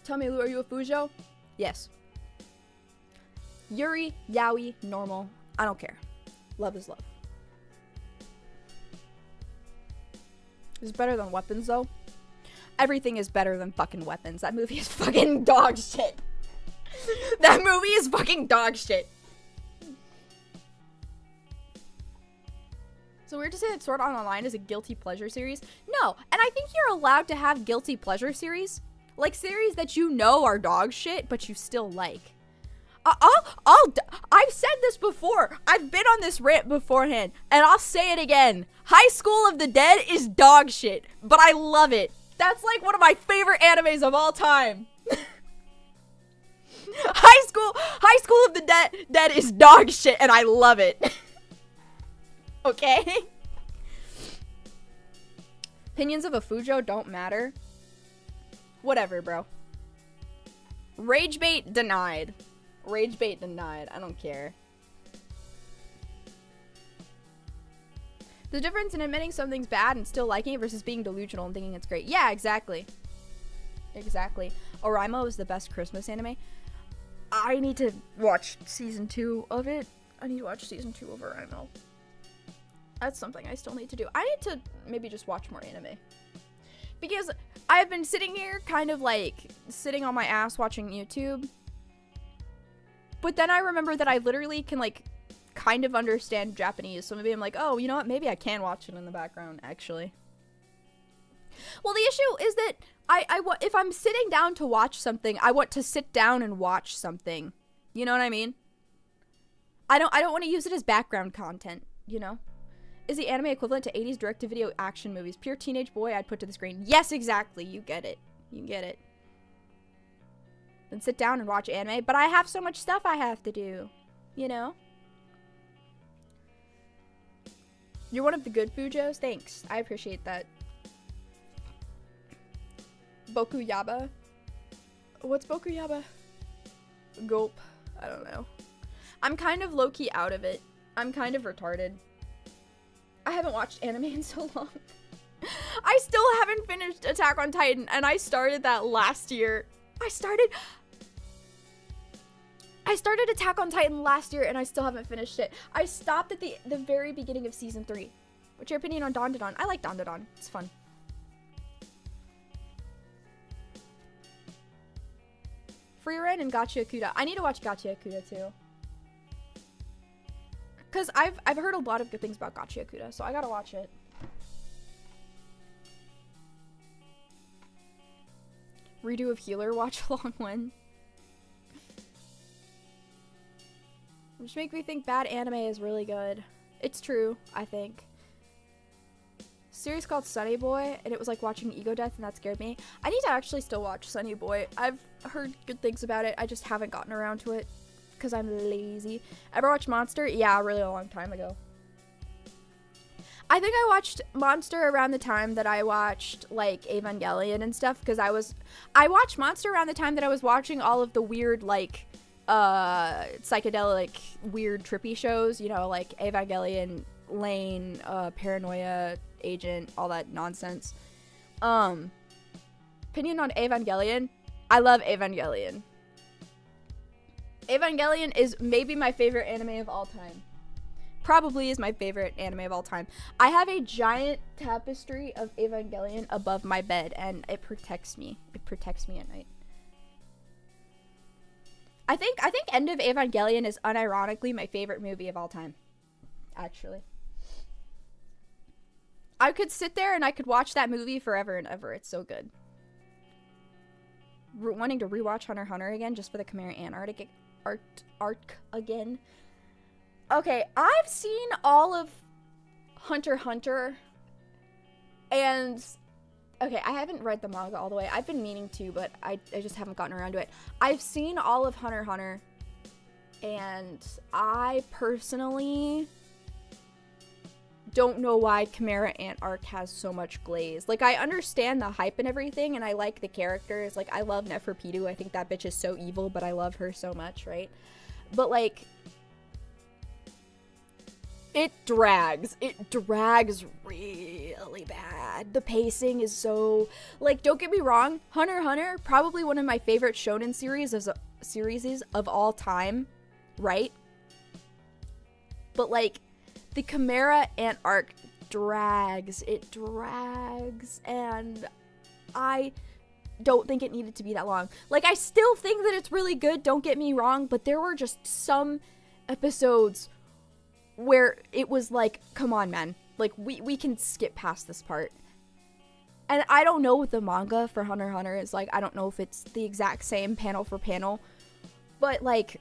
Tell me, Lou, are you a Fujo? Yes. Yuri, yaoi, normal. I don't care. Love is love. Is it better than Weapons, though? Everything is better than fucking Weapons. That movie is fucking dog shit. That movie is fucking dog shit. So weird to say that Sword Art Online is a guilty pleasure series? No, and I think you're allowed to have guilty pleasure series. Like series that you know are dog shit, but you still like. I've said this before. I've been on this rant beforehand, and I'll say it again. High School of the Dead is dog shit, but I love it. That's like one of my favorite animes of all time. High School of the Dead is dog shit, and I love it. Okay? Opinions of a Fujo don't matter. Whatever, bro. Rage bait denied. Rage bait denied. I don't care. The difference in admitting something's bad and still liking it versus being delusional and thinking it's great. Yeah, exactly. Exactly. Oraimo is the best Christmas anime. I need to watch season 2 of it. I need to watch season 2 of Oraimo. That's something I still need to do. I need to maybe just watch more anime. Because I've been sitting here kind of like sitting on my ass watching YouTube. But then I remember that I literally can like kind of understand Japanese. So maybe I'm like, oh, you know what? Maybe I can watch it in the background actually. Well, the issue is that if I'm sitting down to watch something, I want to sit down and watch something. You know what I mean? I don't want to use it as background content, you know? Is the anime equivalent to 80s direct-to-video action movies? Pure teenage boy I'd put to the screen. Yes, exactly. You get it. You get it. Then sit down and watch anime. But I have so much stuff I have to do. You know? You're one of the good Fujos? Thanks. I appreciate that. Bokuyaba? What's Bokuyaba? Gulp. I don't know. I'm kind of low-key out of it. I'm kind of retarded. I haven't watched anime in so long. I still haven't finished Attack on Titan, and I started that last year. I started Attack on Titan last year, and I still haven't finished it. I stopped at the very beginning of season 3. What's your opinion on Dandadan? I like Dandadan. It's fun. Frieren and Gachiakuda. I need to watch Gachiakuda too. Cause I've heard a lot of good things about Gachiakuda, so I gotta watch it. Redo of Healer watch along one. Which make me think bad anime is really good. It's true, I think. Series called Sunny Boy, and it was like watching Ego Death, and that scared me. I need to actually still watch Sunny Boy. I've heard good things about it. I just haven't gotten around to it because I'm lazy. Ever watched Monster? Yeah, a really long time ago. I think I watched Monster around the time that I watched like Evangelion and stuff, because I watched Monster around the time that I was watching all of the weird like psychedelic weird trippy shows, you know, like Evangelion, Lane, Paranoia, Agent, all that nonsense. Opinion on Evangelion? I love Evangelion. Evangelion is maybe my favorite anime of all time. Probably is my favorite anime of all time. I have a giant tapestry of Evangelion above my bed, and it protects me. It protects me at night. I think End of Evangelion is unironically my favorite movie of all time. Actually. I could sit there and I could watch that movie forever and ever. It's so good. Wanting to rewatch Hunter x Hunter again just for the Chimera Antarctic arc again. Okay, I've seen all of Hunter x Hunter, and okay, I haven't read the manga all the way. I've been meaning to, but I just haven't gotten around to it. I've seen all of Hunter x Hunter, and I personally don't know why Chimera Ant arc has so much glaze. Like, I understand the hype and everything, and I like the characters. Like, I love Neferpitou. I think that bitch is so evil, but I love her so much, right? But, like, it drags. It drags really bad. The pacing is so... Like, don't get me wrong. Hunter x Hunter, probably one of my favorite shonen series of all time, right? But, like, the Chimera Ant arc drags. It drags. And I don't think it needed to be that long. Like, I still think that it's really good, don't get me wrong, but there were just some episodes where it was like, come on, man. Like, we can skip past this part. And I don't know what the manga for Hunter x Hunter is like. I don't know if it's the exact same panel for panel. But, like,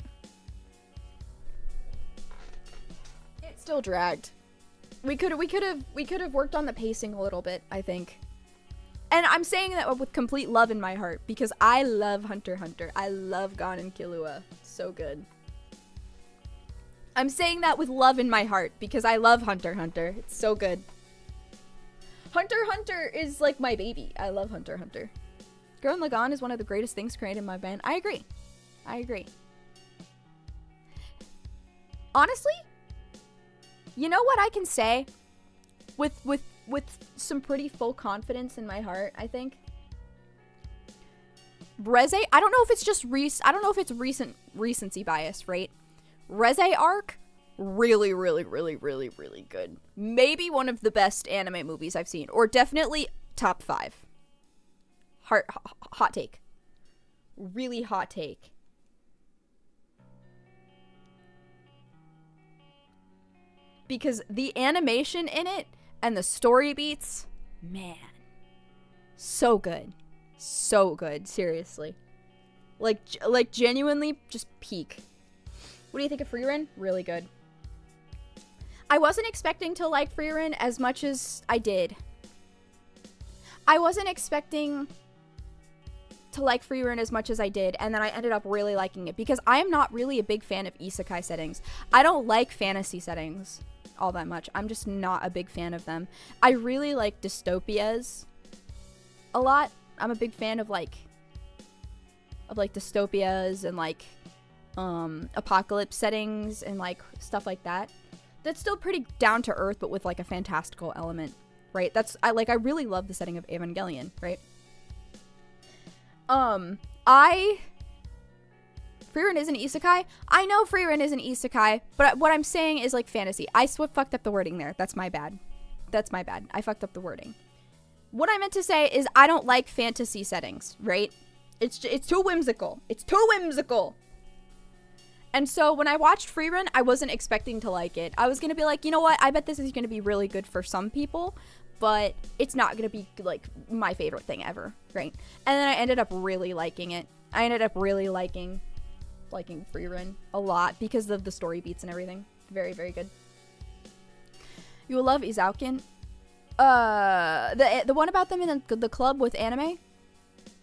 it still dragged. We could have worked on the pacing a little bit, I think. And I'm saying that with complete love in my heart, because I love Hunter x Hunter. I love Gon and Killua. So good. I'm saying that with love in my heart, because I love Hunter x Hunter. It's so good. Hunter x Hunter is like my baby. I love Hunter x Hunter. Gurren Lagann is one of the greatest things created in my band. I agree. I agree. Honestly, you know what I can say with some pretty full confidence in my heart, I think? Reze, I don't know if it's just I don't know if it's recency bias, right? Reze arc, really, really, really, really, really good. Maybe one of the best anime movies I've seen, or definitely top 5. Hot take. Really hot take. Because the animation in it and the story beats, man, so good. So good, seriously. Like genuinely just peak. What do you think of Frieren? Really good. I wasn't expecting to like Frieren as much as I did. I wasn't expecting to like Frieren as much as I did, and then I ended up really liking it, because I am not really a big fan of isekai settings. I don't like fantasy settings. all that much. I'm just not a big fan of them. I really like dystopias a lot. I'm a big fan of like dystopias and like apocalypse settings and like stuff like that. That's still pretty down to earth, but with like a fantastical element, right? I really love the setting of Evangelion, right? Frieren is an isekai. I know Frieren is an isekai, but what I'm saying is like fantasy. I fucked up the wording there. That's my bad. I fucked up the wording. What I meant to say is I don't like fantasy settings, right? It's too whimsical. It's too whimsical. And so when I watched Frieren, I wasn't expecting to like it. I was going to be like, you know what? I bet this is going to be really good for some people, but it's not going to be like my favorite thing ever, right? And then I ended up really liking it. I ended up really liking Frieren a lot because of the story beats and everything. Very, very good. You will love Izauken. The one about them in the club with anime.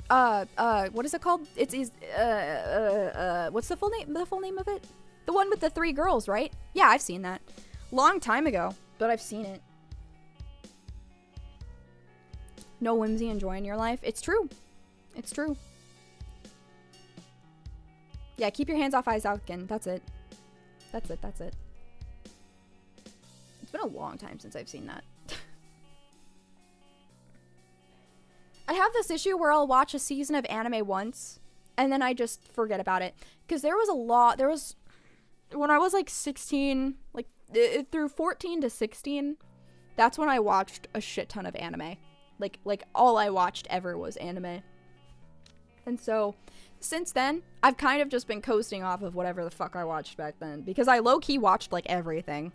What is it called? What's the full name? The full name of it? The one with the 3 girls, right? Yeah, I've seen that. Long time ago, but I've seen it. No whimsy and joy in your life. It's true. It's true. Yeah, keep your hands off Izauken. That's it. That's it. It's been a long time since I've seen that. I have this issue where I'll watch a season of anime once, and then I just forget about it. Because there was, when I was like 16, like through 14 to 16, that's when I watched a shit ton of anime. Like all I watched ever was anime. And so, since then, I've kind of just been coasting off of whatever the fuck I watched back then. Because I low-key watched like everything.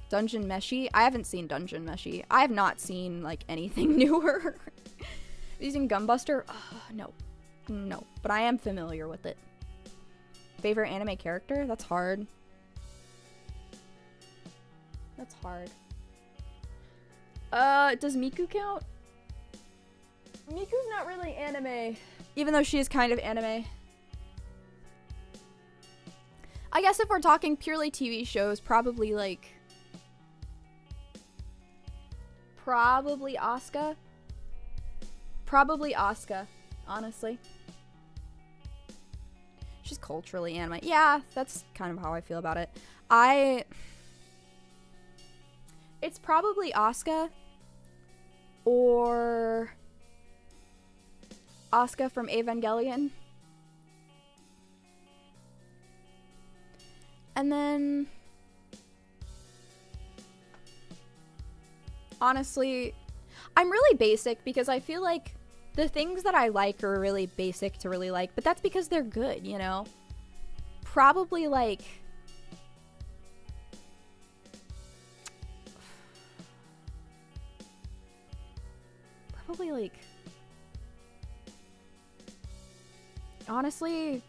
Dungeon Meshi? I haven't seen Dungeon Meshi. I have not seen, like, anything newer. Using Gunbuster? No. No. But I am familiar with it. Favorite anime character? That's hard. That's hard. Does Miku count? Miku's not really anime. Even though she is kind of anime. I guess if we're talking purely TV shows, probably, like... Probably Asuka. Probably Asuka, honestly. She's culturally anime. Yeah, that's kind of how I feel about it. It's probably Asuka or Asuka from Evangelion. And then honestly, I'm really basic because I feel like the things that I like are really basic to really like, but that's because they're good, you know? Probably like... honestly,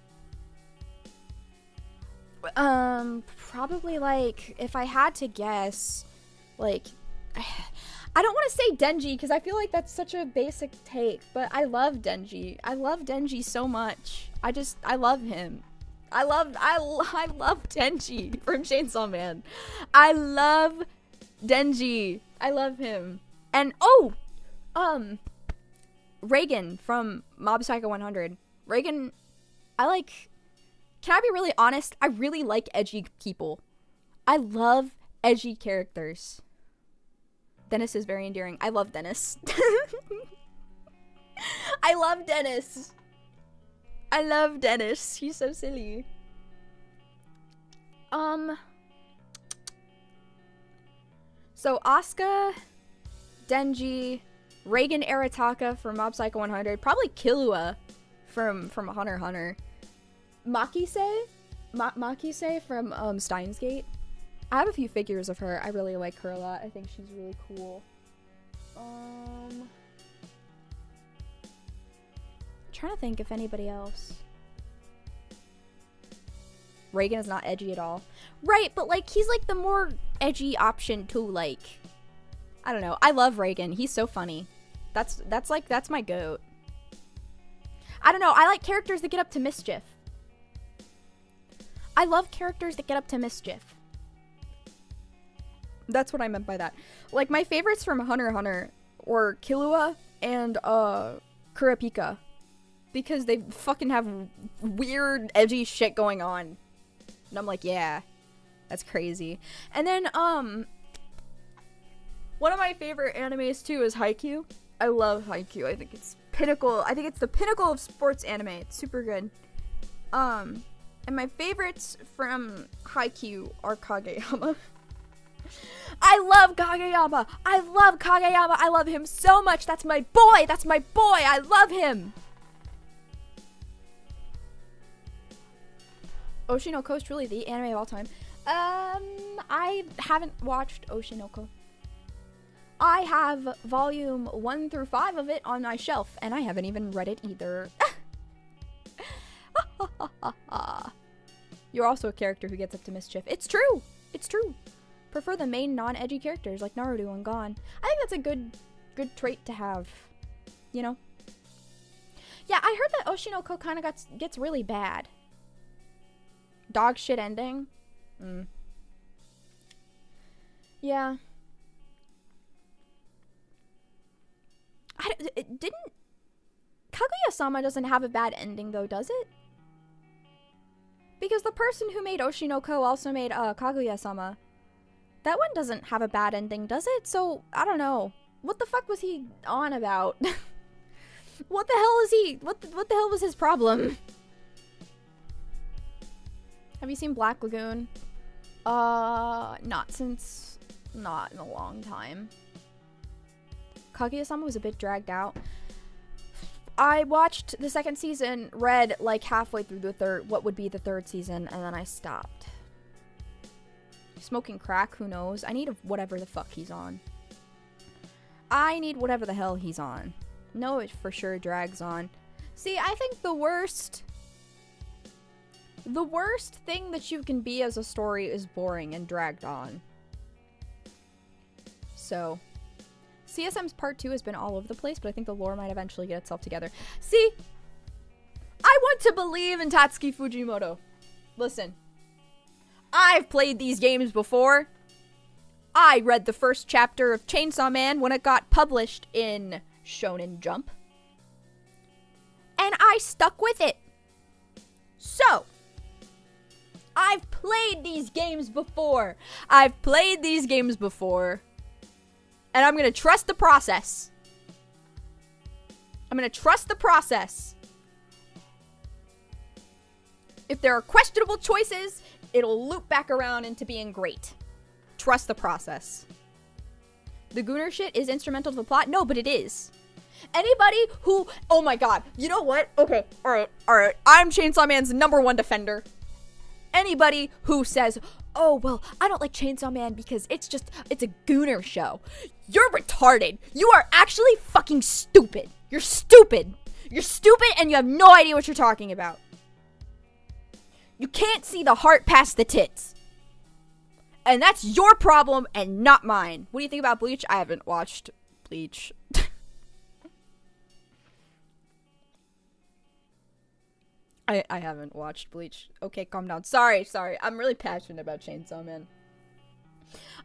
probably like, if I had to guess, like, I don't want to say Denji because I feel like that's such a basic take, but I love Denji. I love Denji so much. I love him. I love Denji from Chainsaw Man. I love Denji. I love him. And Reagan from Mob Psycho 100. Reagan, can I be really honest? I really like edgy people. I love edgy characters. Dennis is very endearing. I love Dennis. I love Dennis. I love Dennis. He's so silly. So Asuka, Denji, Reagan Arataka from Mob Psycho 100, probably Killua from Hunter x Hunter, Makise from Steins Gate. I have a few figures of her. I really like her a lot. I think she's really cool. Trying to think if anybody else. Reagan is not edgy at all. Right, but like he's like the more edgy option to like, I don't know. I love Reagan. He's so funny. That's my goat. I don't know. I like characters that get up to mischief. I love characters that get up to mischief. That's what I meant by that. Like, my favorites from Hunter x Hunter were Killua and Kurapika. Because they fucking have weird, edgy shit going on. And I'm like, yeah, that's crazy. And then, one of my favorite animes, too, is Haikyuu. I love Haikyuu. I think it's pinnacle. I think it's the pinnacle of sports anime. It's super good. And my favorites from Haikyuu are Kageyama. I love Kageyama. I love Kageyama. I love him so much. That's my boy. That's my boy. I love him. Oshinoko is truly the anime of all time. I haven't watched Oshinoko. I have volume 1 through 5 of it on my shelf, and I haven't even read it either. You're also a character who gets up to mischief. It's true. It's true. Prefer the main non-edgy characters like Naruto and Gon. I think that's a good trait to have. You know? Yeah, I heard that Oshinoko kind of gets really bad. Dog shit ending. Yeah. Didn't Kaguya-sama doesn't have a bad ending though, does it? Because the person who made Oshinoko also made Kaguya-sama. That one doesn't have a bad ending, does it? So, I don't know. What the fuck was he on about? What the hell is he? What the hell was his problem? Have you seen Black Lagoon? Not in a long time. Kaguya-sama was a bit dragged out. I watched the second season, read like halfway through what would be the third season, and then I stopped. Smoking crack, who knows? I need whatever the fuck he's on. I need whatever the hell he's on. No, it for sure drags on. See, I think the worst thing that you can be as a story is boring and dragged on. So, CSM's part 2 has been all over the place, but I think the lore might eventually get itself together. See, I want to believe in Tatsuki Fujimoto. Listen, I've played these games before. I read the first chapter of Chainsaw Man when it got published in Shonen Jump. And I stuck with it. So, I've played these games before. And I'm gonna trust the process. If there are questionable choices, it'll loop back around into being great. Trust the process. The Gunnar shit is instrumental to the plot? No, but it is. Anybody who... Oh my god. You know what? Okay. Alright. I'm Chainsaw Man's #1 defender. Anybody who says, oh, well, I don't like Chainsaw Man because it's a Gunnar show. You're retarded. You are actually fucking stupid. You're stupid. You're stupid and you have no idea what you're talking about. You can't see the heart past the tits. And that's your problem and not mine. What do you think about Bleach? I haven't watched Bleach. I haven't watched Bleach. Okay, calm down. Sorry. I'm really passionate about Chainsaw Man.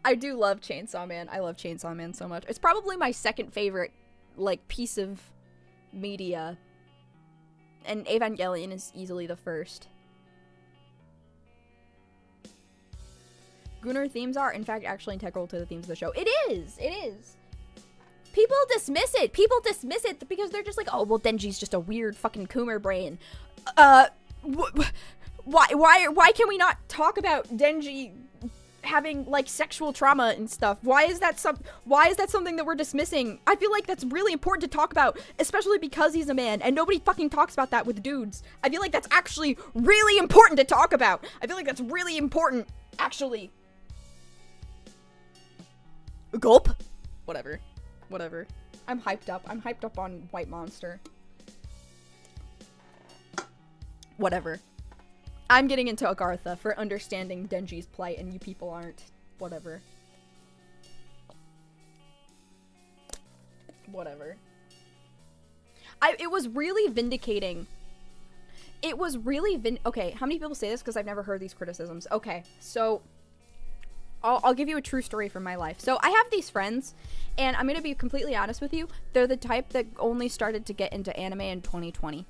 I do love Chainsaw Man. I love Chainsaw Man so much. It's probably my second favorite, like, piece of media. And Evangelion is easily the first. Gunnar themes are, in fact, actually integral to the themes of the show. It is! People dismiss it because they're just like, oh, well, Denji's just a weird fucking Coomer brain. Why can we not talk about Denji having, like, sexual trauma and stuff? Why is that something that we're dismissing? I feel like that's really important to talk about, especially because he's a man, and nobody fucking talks about that with dudes. I feel like that's actually really important to talk about. I feel like that's really important, actually. Gulp. Whatever. I'm hyped up on White Monster. Whatever. I'm getting into Agartha for understanding Denji's plight and you people aren't. Whatever. It was really vindicating. it was really okay, how many people say this? Because I've never heard these criticisms. Okay, so I'll give you a true story from my life. So I have these friends, and I'm going to be completely honest with you. They're the type that only started to get into anime in 2020.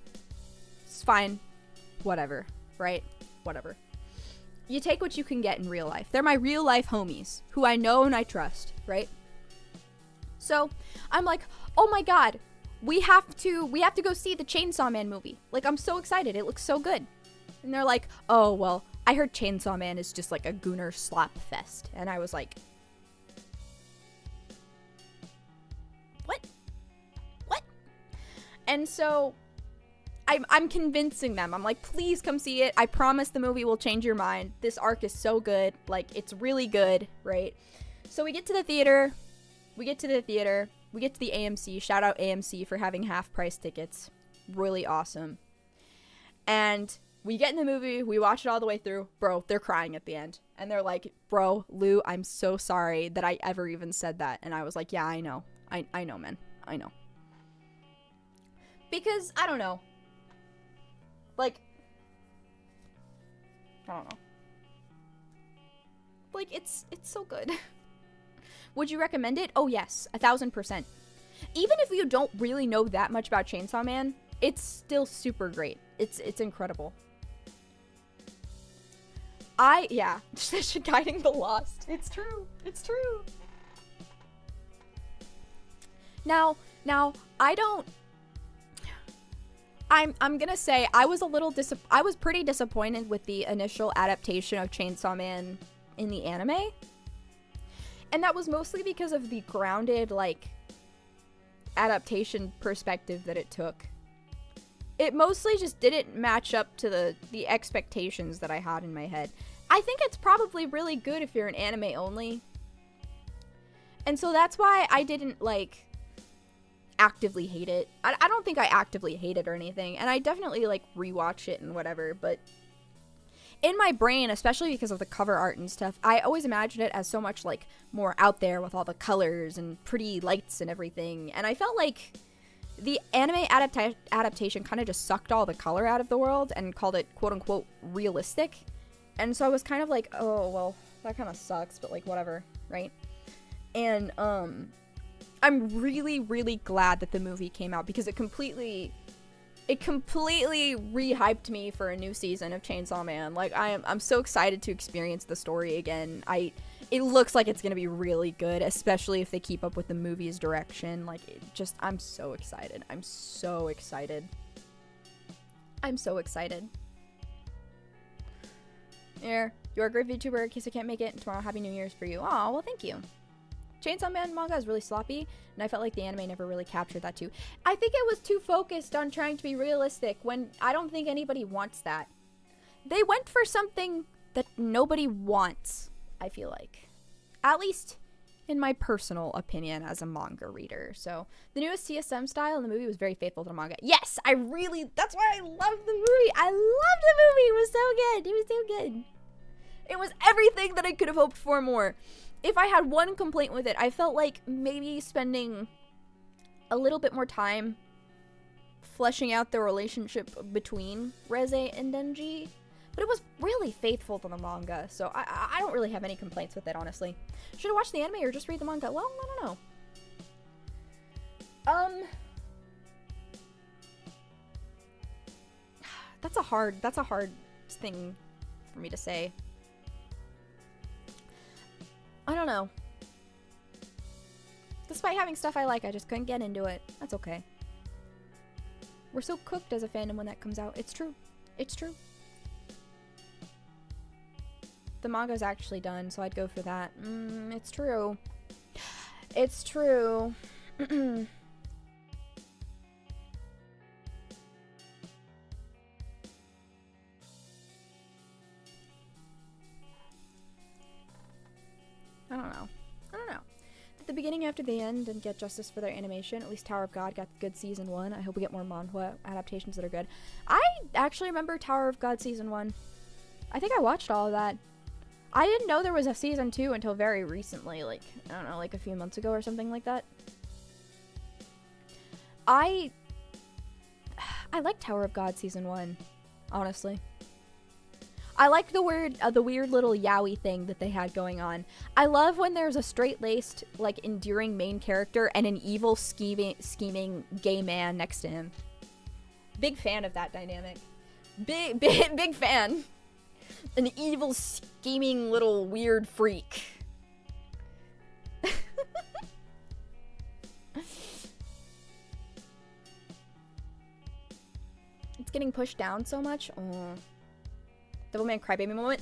It's fine. Whatever. Right? Whatever. You take what you can get in real life. They're my real life homies, who I know and I trust, right? So I'm like, oh my god, we have to go see the Chainsaw Man movie. Like, I'm so excited. It looks so good. And they're like, oh, well, I heard Chainsaw Man is just like a gooner slap fest. And I was like, what? And so I'm convincing them. I'm like, please come see it. I promise the movie will change your mind. This arc is so good. Like, it's really good, right? So we get to the theater. We get to the AMC. Shout out AMC for having half price tickets. Really awesome. And we get in the movie. We watch it all the way through. Bro, they're crying at the end. And they're like, bro, Lou, I'm so sorry that I ever even said that. And I was like, yeah, I know. I know, man. I know. Because, I don't know. Like, I don't know. Like, it's so good. Would you recommend it? Oh, yes. 1000%. Even if you don't really know that much about Chainsaw Man, it's still super great. It's incredible. Yeah. Guiding the Lost. It's true. It's true. Now, I'm gonna say I was pretty disappointed with the initial adaptation of Chainsaw Man in the anime. And that was mostly because of the grounded, like, adaptation perspective that it took. It mostly just didn't match up to the expectations that I had in my head. I think it's probably really good if you're an anime only. And so that's why I didn't, like, actively hate it. I don't think I actively hate it or anything. And I definitely, like, rewatch it and whatever. But in my brain, especially because of the cover art and stuff, I always imagined it as so much, like, more out there with all the colors and pretty lights and everything. And I felt like the anime adaptation kind of just sucked all the color out of the world and called it quote-unquote realistic. And so I was kind of like, oh, well, that kind of sucks, but, like, whatever, right? And I'm really, really glad that the movie came out because it completely re-hyped me for a new season of Chainsaw Man. Like, I'm so excited to experience the story again. It looks like it's gonna be really good, especially if they keep up with the movie's direction. Like, I'm so excited. I'm so excited. Here, you're a great VTuber. In case I can't make it tomorrow, Happy New Year's for you. Aw, well, thank you. Chainsaw Man manga is really sloppy, and I felt like the anime never really captured that too. I think it was too focused on trying to be realistic when I don't think anybody wants that. They went for something that nobody wants, I feel like. At least in my personal opinion as a manga reader. So, the newest CSM style in the movie was very faithful to the manga. Yes, that's why I loved the movie. I loved the movie. It was so good. It was so good. It was everything that I could have hoped for more. If I had one complaint with it, I felt like maybe spending a little bit more time fleshing out the relationship between Reze and Denji. But it was really faithful to the manga, so I don't really have any complaints with it, honestly. Should I watch the anime or just read the manga? Well, I don't know. That's a hard thing for me to say. I don't know. Despite having stuff I like, I just couldn't get into it. That's okay. We're so cooked as a fandom when that comes out. It's true. It's true. The manga's actually done, so I'd go for that. It's true. It's true. I don't know. At the beginning after the end didn't get justice for their animation. At least Tower of God got good season 1. I hope we get more manhwa adaptations that are good. I actually remember Tower of God season 1. I think I watched all of that. I didn't know there was a season 2 until very recently, like, I don't know, like a few months ago or something like that. I like Tower of God season 1. honestly. I like the weird little yaoi thing that they had going on. I love when there's a straight-laced, like, endearing main character and an evil, scheming gay man next to him. Big fan of that dynamic. Big fan. An evil, scheming little weird freak. It's getting pushed down so much. Oh. Devilman Crybaby moment.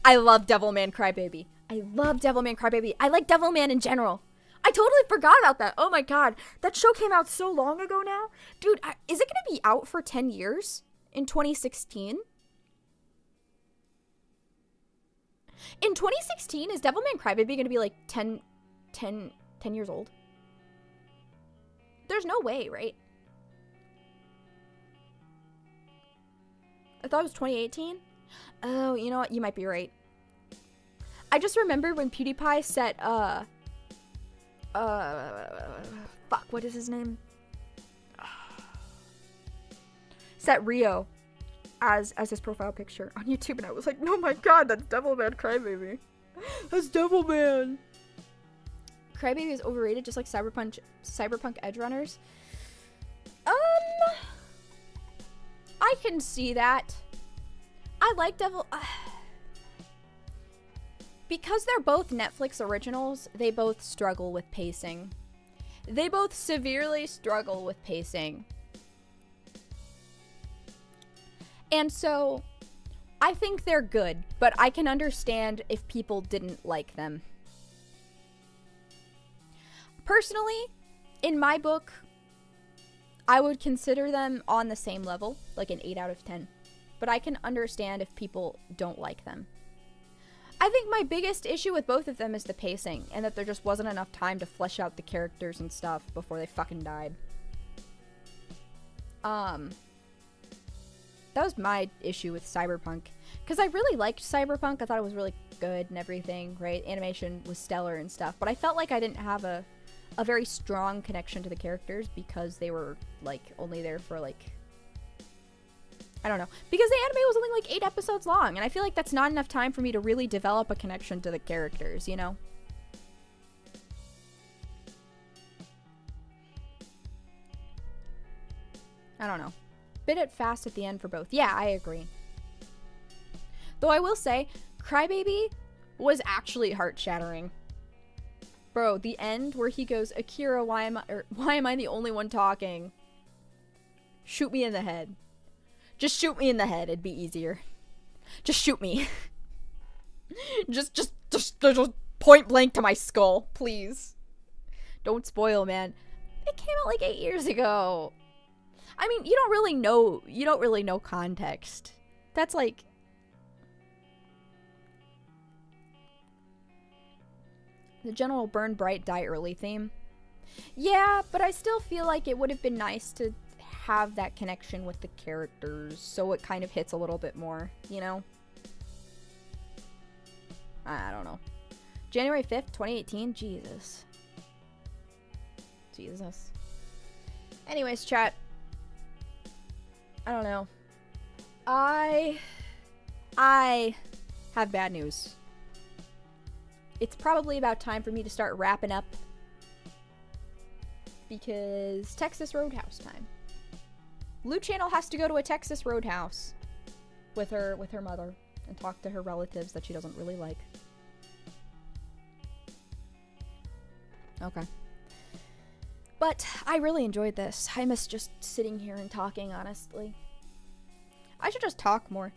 I love Devilman Crybaby. I love Devilman Crybaby. I like Devilman in general. I totally forgot about that. Oh my god. That show came out so long ago now. Dude, is it going to be out for 10 years? In 2016? In 2016, is Devilman Crybaby going to be like 10 years old? There's no way, right? I thought it was 2018. Oh, you know what? You might be right. I just remembered when PewDiePie set, fuck, what is his name? Set Rio as his profile picture on YouTube, and I was like, oh my god, that's Devilman Crybaby. That's Devilman. Crybaby is overrated, just like Cyberpunk Edgerunners. I can see that. I like because they're both Netflix originals, they both struggle with pacing. They both severely struggle with pacing. And so, I think they're good, but I can understand if people didn't like them. Personally, in my book, I would consider them on the same level, like an 8 out of 10. But I can understand if people don't like them. I think my biggest issue with both of them is the pacing, and that there just wasn't enough time to flesh out the characters and stuff before they fucking died. That was my issue with Cyberpunk. Because I really liked Cyberpunk, I thought it was really good and everything, right? Animation was stellar and stuff, but I felt like I didn't have a very strong connection to the characters because they were, like, only there for, like, I don't know. Because the anime was only like 8 episodes long, and I feel like that's not enough time for me to really develop a connection to the characters, you know? I don't know. Bit it fast at the end for both. Yeah, I agree. Though I will say, Crybaby was actually heart-shattering. Bro, the end where he goes, Akira, why am I the only one talking? Shoot me in the head. Just shoot me in the head. It'd be easier. Just shoot me. just point blank to my skull, please. Don't spoil, man. It came out like 8 years ago. I mean, you don't really know context. That's like the general burn bright die early theme. Yeah, but I still feel like it would have been nice to have that connection with the characters, so it kind of hits a little bit more, you know? I don't know. January 5th, 2018? Jesus. Anyways, chat. I don't know. I have bad news. It's probably about time for me to start wrapping up, because Texas Roadhouse time. Blue Channel has to go to a Texas Roadhouse with her mother and talk to her relatives that she doesn't really like. Okay. But I really enjoyed this. I miss just sitting here and talking, honestly. I should just talk more.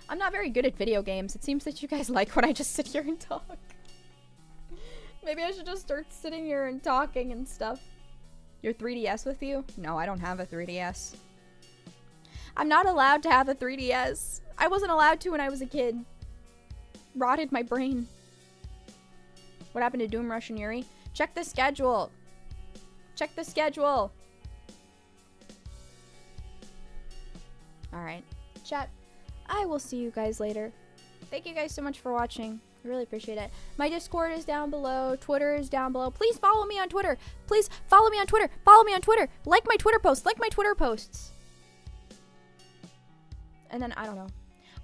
I'm not very good at video games. It seems that you guys like when I just sit here and talk. Maybe I should just start sitting here and talking and stuff. Your 3DS with you? No, I don't have a 3DS. I'm not allowed to have a 3DS. I wasn't allowed to when I was a kid. Rotted my brain. What happened to Doom Rush and Yuri? Check the schedule. Check the schedule. Alright. Chat. I will see you guys later. Thank you guys so much for watching. I really appreciate it. My Discord is down below. Twitter is down below. Please follow me on Twitter. Please follow me on Twitter. Follow me on Twitter. Like my Twitter posts. Like my Twitter posts. And then, I don't know.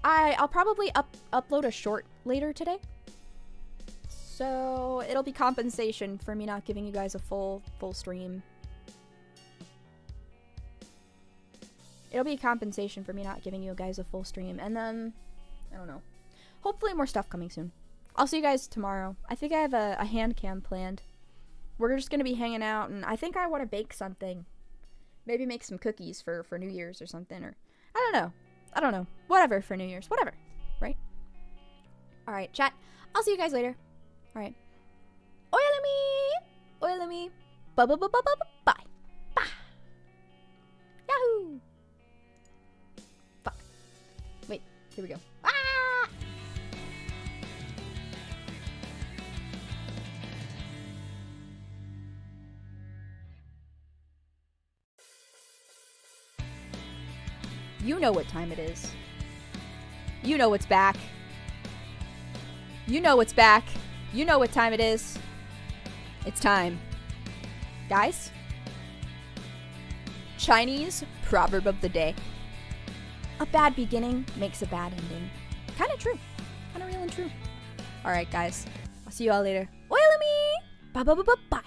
I'll probably upload a short later today. So, it'll be compensation for me not giving you guys a full stream. It'll be compensation for me not giving you guys a full stream. And then, I don't know. Hopefully more stuff coming soon. I'll see you guys tomorrow. I think I have a hand cam planned. We're just going to be hanging out, and I think I want to bake something. Maybe make some cookies for New Year's or something. Or I don't know. Whatever for New Year's. Whatever. Right? Alright, chat. I'll see you guys later. Alright. Oil me. Bye. Bye. Yahoo! Fuck. Wait, here we go. Ah! You know what time it is. You know what's back. You know what's back. You know what time it is. It's time. Guys? Chinese proverb of the day. A bad beginning makes a bad ending. Kind of true. Kind of real and true. Alright, guys. I'll see you all later. Oil me! Bye.